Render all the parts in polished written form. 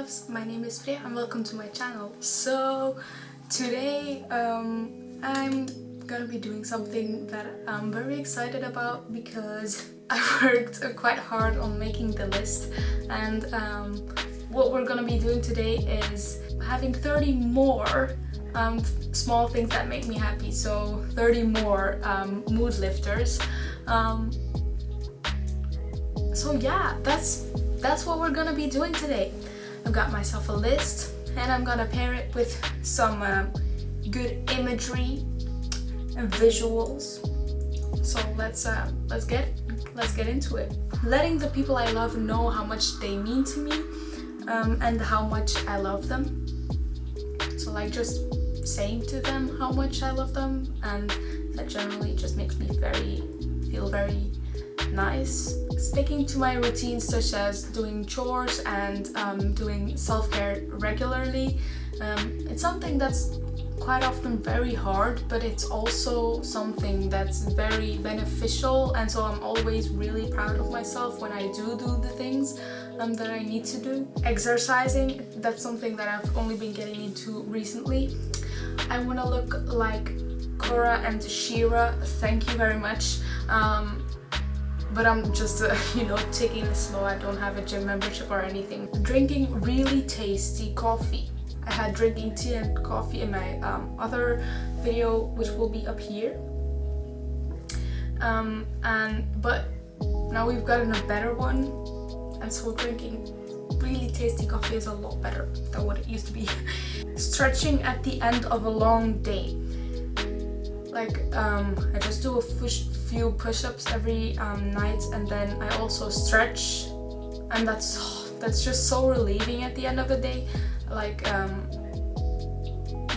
loves, my name is Freya and welcome to my channel. So today I'm gonna be doing something that I'm very excited about because I worked quite hard on making the list, and what we're gonna be doing today is having 30 more small things that make me happy. So 30 more mood lifters. So yeah, that's what we're gonna be doing today. I've got myself a list and I'm gonna pair it with some good imagery and visuals. So let's get into it. Letting the people I love know how much they mean to me and how much I love them. So like just saying to them how much I love them, and that generally just makes me feel very nice. Sticking to my routines, such as doing chores and doing self-care regularly. It's something that's quite often very hard, but it's also something that's very beneficial, and so I'm always really proud of myself when I do the things that I need to do. Exercising, that's something that I've only been getting into recently. I want to look like Cora and Shira, thank you very much. But I'm just, taking it slow. I don't have a gym membership or anything. Drinking really tasty coffee. I had drinking tea and coffee in my other video, which will be up here. But now we've gotten a better one, and so drinking really tasty coffee is a lot better than what it used to be. Stretching at the end of a long day. Like I just do a few push-ups every night, and then I also stretch, and that's just so relieving at the end of the day. Like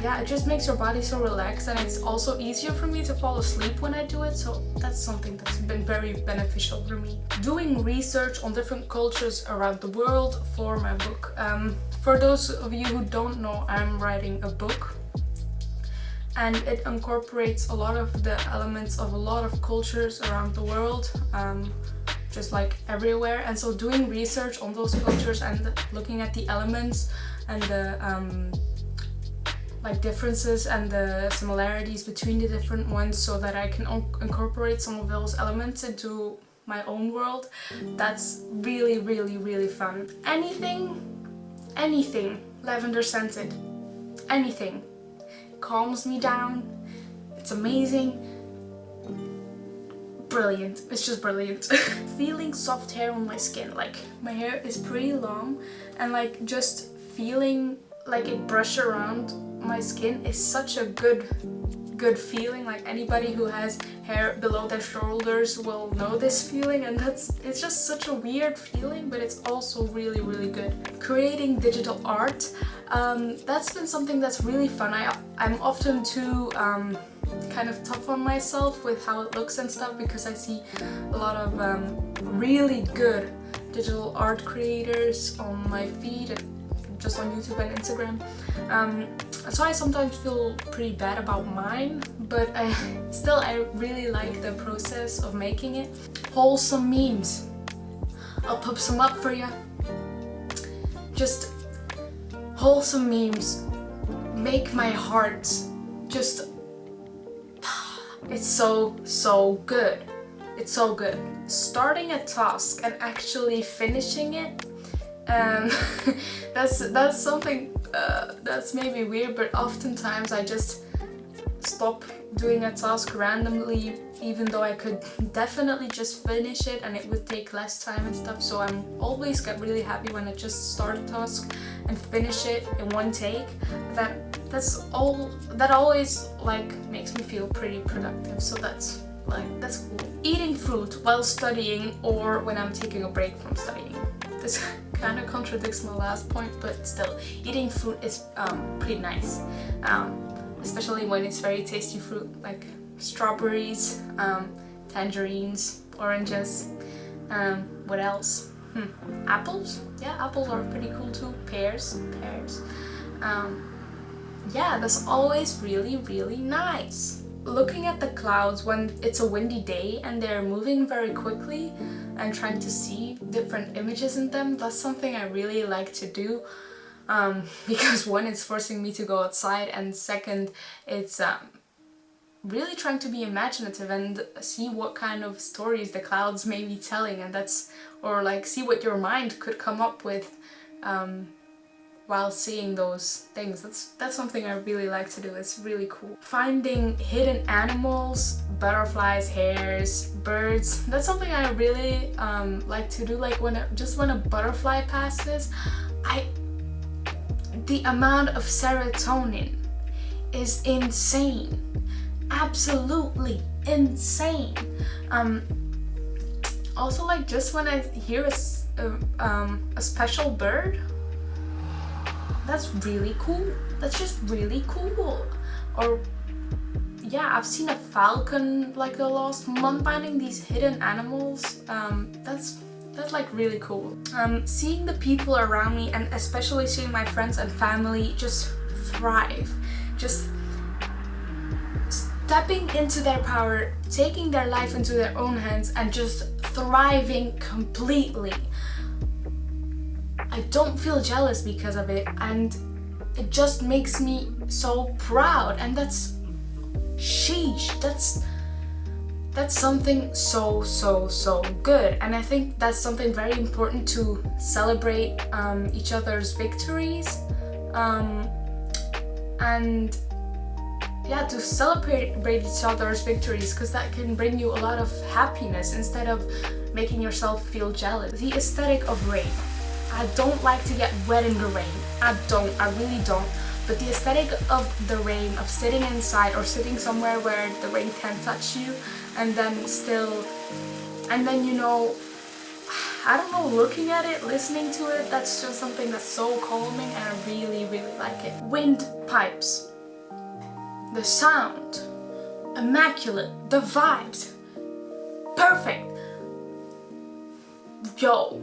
yeah, it just makes your body so relaxed, and it's also easier for me to fall asleep when I do it, so that's something that's been very beneficial for me. Doing research on different cultures around the world for my book. For those of you who don't know, I'm writing a book, and it incorporates a lot of the elements of a lot of cultures around the world, just like everywhere. And so doing research on those cultures and looking at the elements and the like differences and the similarities between the different ones, so that I can incorporate some of those elements into my own world, that's really, really, really fun. Anything lavender scented, anything calms me down. It's amazing. Brilliant. It's just brilliant. Feeling soft hair on my skin. Like my hair is pretty long, and like just feeling like it brush around my skin is such a good feeling. Like anybody who has hair below their shoulders will know this feeling, and it's just such a weird feeling, but it's also really, really good. Creating digital art, that's been something that's really fun. I'm often too kind of tough on myself with how it looks and stuff, because I see a lot of really good digital art creators on my feed, and just on YouTube and Instagram. So I sometimes feel pretty bad about mine, but I really like the process of making it. Wholesome memes. I'll put some up for you. Just wholesome memes make my heart just, it's so good. It's so good. Starting a task and actually finishing it, that's something that's maybe weird, but oftentimes I just stop doing a task randomly, even though I could definitely just finish it and it would take less time and stuff. So I'm always get really happy when I just start a task and finish it in one take. That always like makes me feel pretty productive. So that's cool. Eating fruit while studying or when I'm taking a break from studying. This kind of contradicts my last point, but still, eating fruit is pretty nice, especially when it's very tasty fruit, like strawberries, tangerines, oranges. What else? Apples? Yeah, apples are pretty cool too. Pears. Yeah, that's always really, really nice. Looking at the clouds when it's a windy day and they're moving very quickly and trying to see different images in them, that's something I really like to do. because one, it's forcing me to go outside, and second, it's really trying to be imaginative and see what kind of stories the clouds may be telling, and or like see what your mind could come up with while seeing those things. That's something I really like to do. It's really cool. Finding hidden animals, butterflies, hares, birds, that's something I really like to do. Like when a butterfly passes, the amount of serotonin is insane. Absolutely insane. Also, like, just when I hear a special bird, that's really cool. That's just really cool. Or yeah, I've seen a falcon like the last month. Finding these hidden animals, that's like really cool. Seeing the people around me, and especially seeing my friends and family just thrive, just stepping into their power, taking their life into their own hands, and just thriving completely. I don't feel jealous because of it, and it just makes me so proud, and that's sheesh, that's something so good. And I think that's something very important, to celebrate each other's victories, and yeah, to celebrate each other's victories, because that can bring you a lot of happiness instead of making yourself feel jealous. The aesthetic of rain. I don't like to get wet in the rain. I really don't. But the aesthetic of the rain, of sitting inside or sitting somewhere where the rain can't touch you, and then you know, I don't know, looking at it, listening to it, that's just something that's so calming, and I really like it. Windpipes. The sound. Immaculate. The vibes. Perfect. Yo.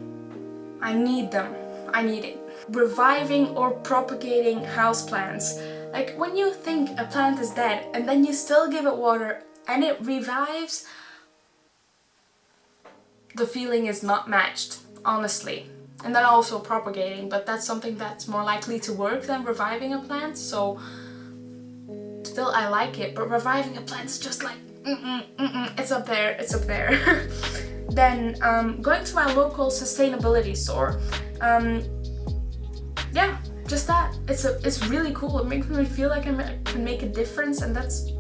I need them. I need it. Reviving or propagating houseplants. Like when you think a plant is dead and then you still give it water and it revives, the feeling is not matched, honestly. And then also propagating, but that's something that's more likely to work than reviving a plant, so still I like it, but reviving a plant is just like, it's up there. Then going to my local sustainability store, yeah, just that. It's really cool. It makes me feel like I can make a difference, and that's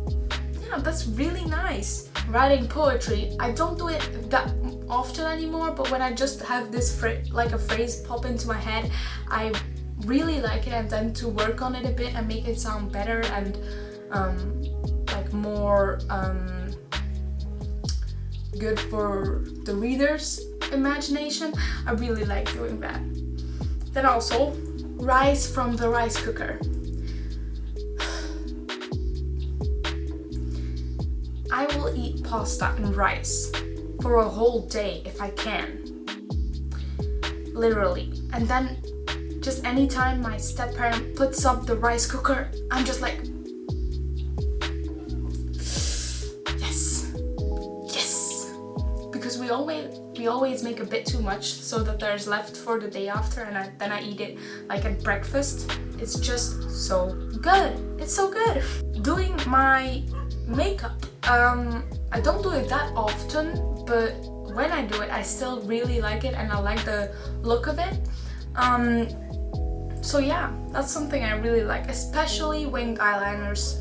really nice. Writing poetry, I don't do it that often anymore, but when I just have this a phrase pop into my head, I really like it, and then to work on it a bit and make it sound better and like more good for the reader's imagination. I really like doing that. Then also, rice from the rice cooker. I will eat pasta and rice for a whole day if I can. Literally. And then just anytime my step-parent puts up the rice cooker, I'm just like, because we always make a bit too much so that there's left for the day after, and then I eat it like at breakfast. It's just so good. It's so good. Doing my makeup. I don't do it that often, but when I do it, I still really like it, and I like the look of it. So yeah, that's something I really like, especially winged eyeliners.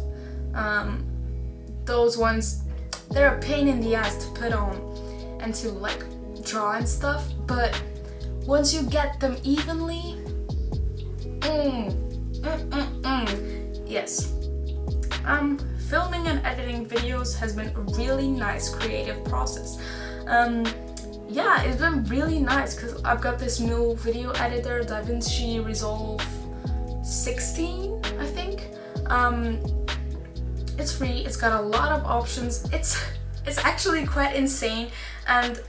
Those ones, they're a pain in the ass to put on and to like draw and stuff, but once you get them evenly, yes. Filming and editing videos has been a really nice creative process. Yeah, it's been really nice because I've got this new video editor, DaVinci Resolve 16, I think. It's free, it's got a lot of options, it's actually quite insane, and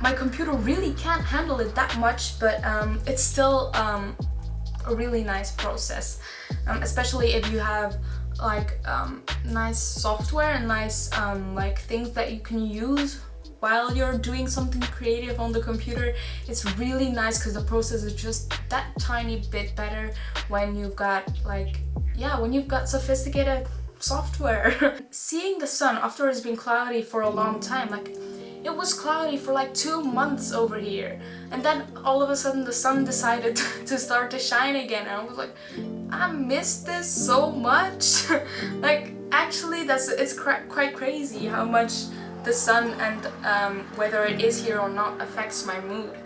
my computer really can't handle it that much, but it's still a really nice process, especially if you have like nice software and nice like things that you can use while you're doing something creative on the computer, it's really nice because the process is just that tiny bit better when you've got like, yeah, when you've got sophisticated software. Seeing the sun after it's been cloudy for a long time, like it was cloudy for like 2 months over here, and then all of a sudden the sun decided to start to shine again, and I was like, I missed this so much. Like actually it's quite crazy how much the sun and whether it is here or not affects my mood.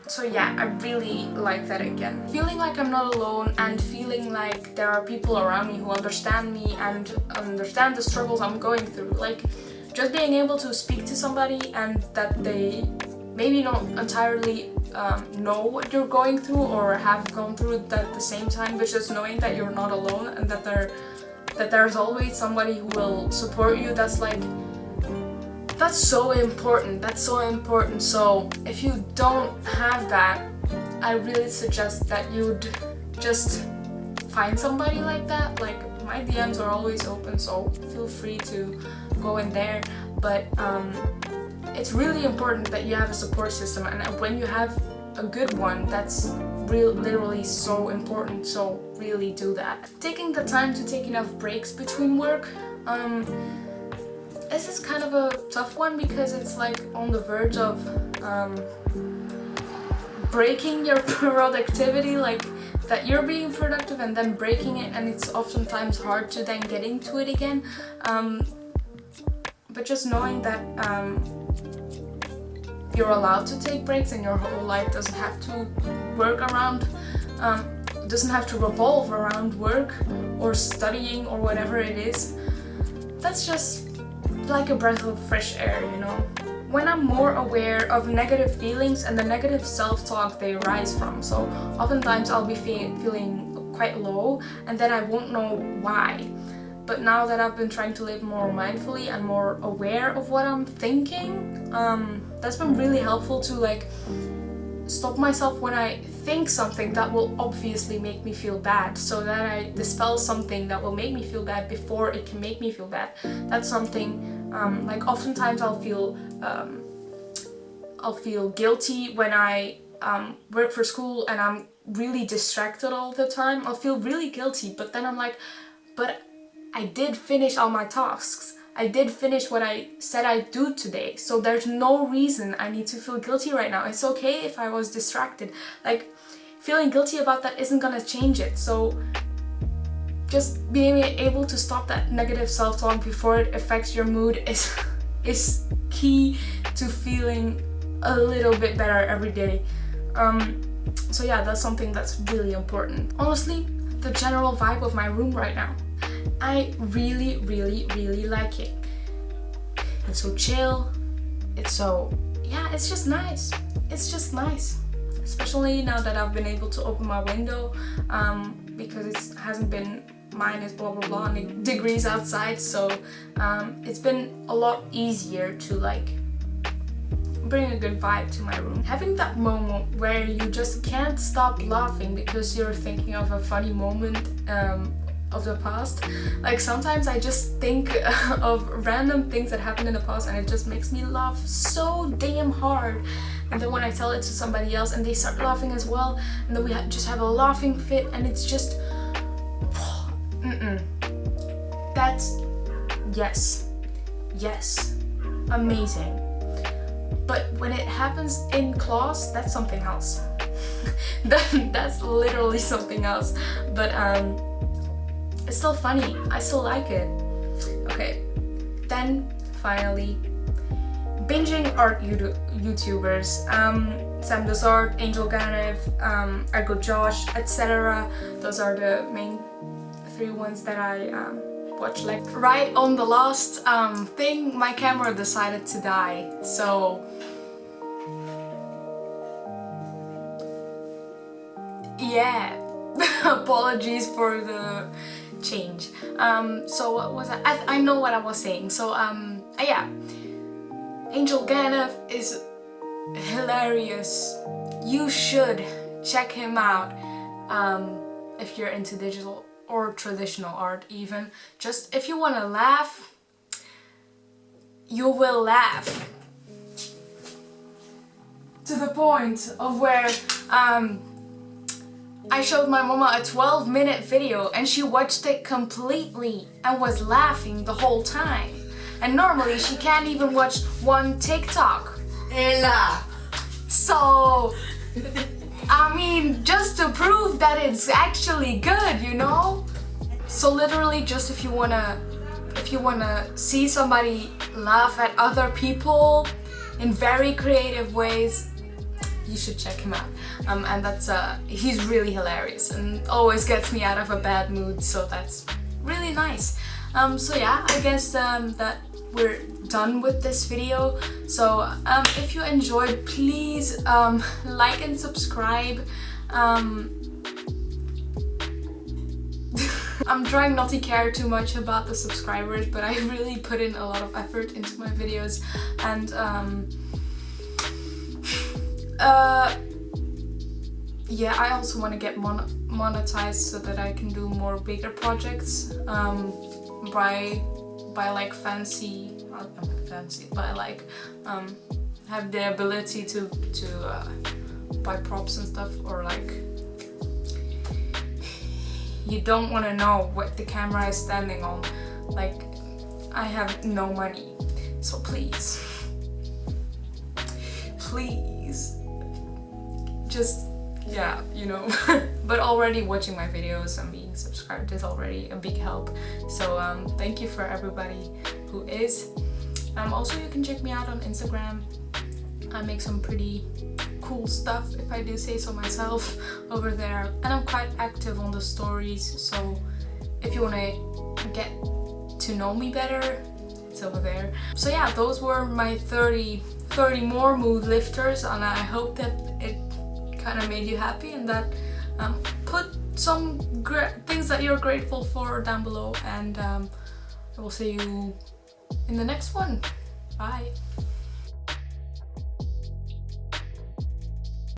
So yeah, I really like that again. Feeling like I'm not alone and feeling like there are people around me who understand me and understand the struggles I'm going through. Like just being able to speak to somebody and that they maybe not entirely know what you're going through or have gone through it at the same time, but just knowing that you're not alone and that there's always somebody who will support you, that's so important. That's so important. So if you don't have that, I really suggest that you'd just find somebody like that. Like my DMs are always open, so feel free to go in there. But it's really important that you have a support system, and when you have a good one, that's literally so important. So really do that. Taking the time to take enough breaks between work. This is kind of a tough one because it's like on the verge of breaking your productivity, like that you're being productive and then breaking it, and it's oftentimes hard to then get into it again. But just knowing that you're allowed to take breaks and your whole life doesn't have to doesn't have to revolve around work or studying or whatever it is. That's just like a breath of fresh air, you know? When I'm more aware of negative feelings and the negative self-talk they arise from. So oftentimes I'll be feeling quite low and then I won't know why. But now that I've been trying to live more mindfully and more aware of what I'm thinking, that's been really helpful to like stop myself when I think something that will obviously make me feel bad, so that I dispel something that will make me feel bad before it can make me feel bad. That's something like oftentimes I'll feel guilty when I work for school and I'm really distracted all the time. I'll feel really guilty, but then I'm like, but I did finish all my tasks. I did finish what I said I'd do today, so there's no reason I need to feel guilty right now. It's okay if I was distracted. Like, feeling guilty about that isn't gonna change it. So just being able to stop that negative self-talk before it affects your mood is key to feeling a little bit better every day. So yeah, that's something that's really important. Honestly, the general vibe of my room right now, I really, really, really like it. It's so chill. It's so, yeah, it's just nice. It's just nice. Especially now that I've been able to open my window because it hasn't been minus blah blah blah degrees outside. So it's been a lot easier to like bring a good vibe to my room. Having that moment where you just can't stop laughing because you're thinking of a funny moment of the past. Like sometimes I just think of random things that happened in the past and it just makes me laugh so damn hard. And then when I tell it to somebody else and they start laughing as well, and then we just have a laughing fit, and it's just that's yes, amazing. But when it happens in class, that's something else. That's literally something else. But it's still funny. I still like it. Okay, then finally, binging art YouTubers. Sam Does Art, Angel Ganev, Ergo Josh, etc. Those are the main 3 ones that I watch. Like right on the last thing, my camera decided to die. So yeah, apologies for the change. So what was I know what I was saying. So yeah, Angel Ganev is hilarious. You should check him out if you're into digital or traditional art even. Just if you want to laugh, you will laugh. To the point of where I showed my mama a 12-minute video and she watched it completely and was laughing the whole time. And normally she can't even watch one TikTok. Ella! So, I mean, just to prove that it's actually good, you know? So literally, just if you wanna see somebody laugh at other people in very creative ways, you should check him out. And that's he's really hilarious and always gets me out of a bad mood, so that's really nice. So yeah, I guess that we're done with this video. So if you enjoyed, please like and subscribe. I'm trying not to care too much about the subscribers, but I really put in a lot of effort into my videos, and yeah, I also want to get monetized so that I can do more bigger projects, by like have the ability to buy props and stuff, or like, you don't want to know what the camera is standing on. Like, I have no money, so please, just, yeah, you know. But already watching my videos and being subscribed is already a big help. So thank you for everybody who is. Also, you can check me out on Instagram. I make some pretty cool stuff, if I do say so myself, over there, and I'm quite active on the stories, so if you want to get to know me better, it's over there. So yeah, those were my 30 more mood lifters, and I hope that it kind of made you happy, and that put some things that you're grateful for down below, and I will see you in the next one. Bye.